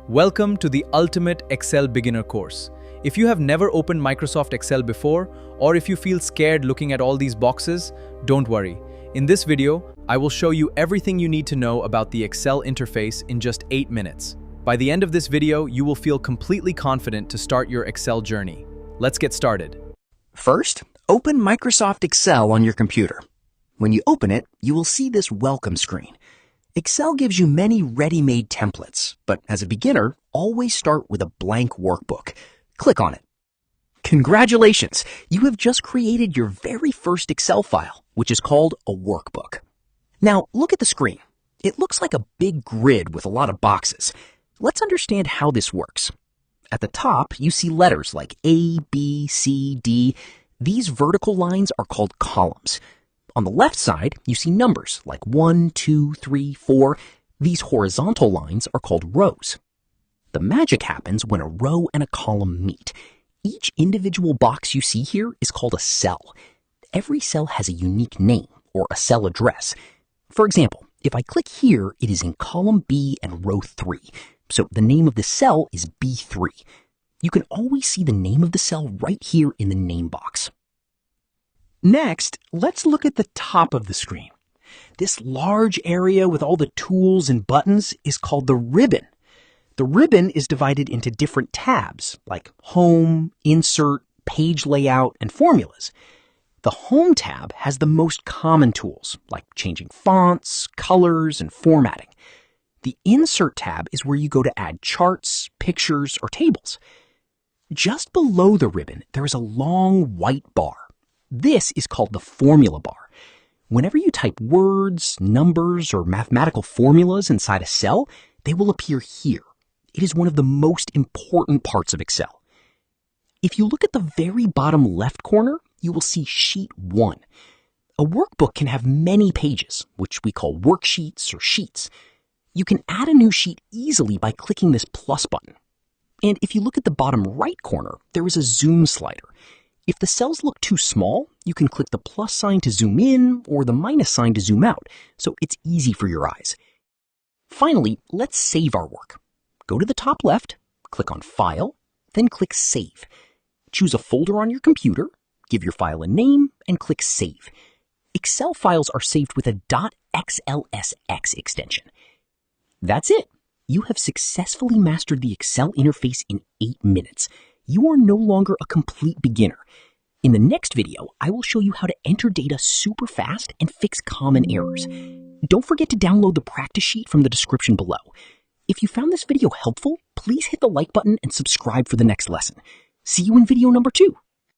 Welcome to the Ultimate Excel Beginner course. If you have never opened Microsoft Excel before, or if you feel scared looking at all these boxes, don't worry. In this video, I will show you everything you need to know about the Excel interface in just 8 minutes. By the end of this video, you will feel completely confident to start your Excel journey. Let's get started. First, open Microsoft Excel on your computer. When you open it, you will see this welcome screen. Excel gives you many ready-made templates, but as a beginner, always start with a blank workbook. Click on it. Congratulations! You have just created your very first Excel file, which is called a workbook. Now, look at the screen. It looks like a big grid with a lot of boxes. Let's understand how this works. At the top, you see letters like A, B, C, D. These vertical lines are called columns. On the left side, you see numbers like 1, 2, 3, 4. These horizontal lines are called rows. The magic happens when a row and a column meet. Each individual box you see here is called a cell. Every cell has a unique name or a cell address. For example, if I click here, it is in column B and row 3. So the name of the cell is B3. You can always see the name of the cell right here in the name box. Next, let's look at the top of the screen. This large area with all the tools and buttons is called the ribbon. The ribbon is divided into different tabs like Home, Insert, Page Layout, and Formulas. The Home tab has the most common tools like changing fonts, colors, and formatting. The Insert tab is where you go to add charts, pictures, or tables. Just below the ribbon, there is a long white bar. This is called the formula bar. Whenever you type words, numbers, or mathematical formulas inside a cell, they will appear here. It is one of the most important parts of Excel. If you look at the very bottom left corner, you will see Sheet 1. A workbook can have many pages, which we call worksheets or sheets. You can add a new sheet easily by clicking this plus button. And if you look at the bottom right corner, there is a zoom slider. If the cells look too small, you can click the plus sign to zoom in or the minus sign to zoom out, so it's easy for your eyes. Finally, let's save our work. Go to the top left, click on File, then click Save. Choose a folder on your computer, give your file a name, and click Save. Excel files are saved with a .xlsx extension. That's it. You have successfully mastered the Excel interface in 8 minutes. You are no longer a complete beginner. In the next video, I will show you how to enter data super fast and fix common errors. Don't forget to download the practice sheet from the description below. If you found this video helpful, please hit the like button and subscribe for the next lesson. See you in video number 2.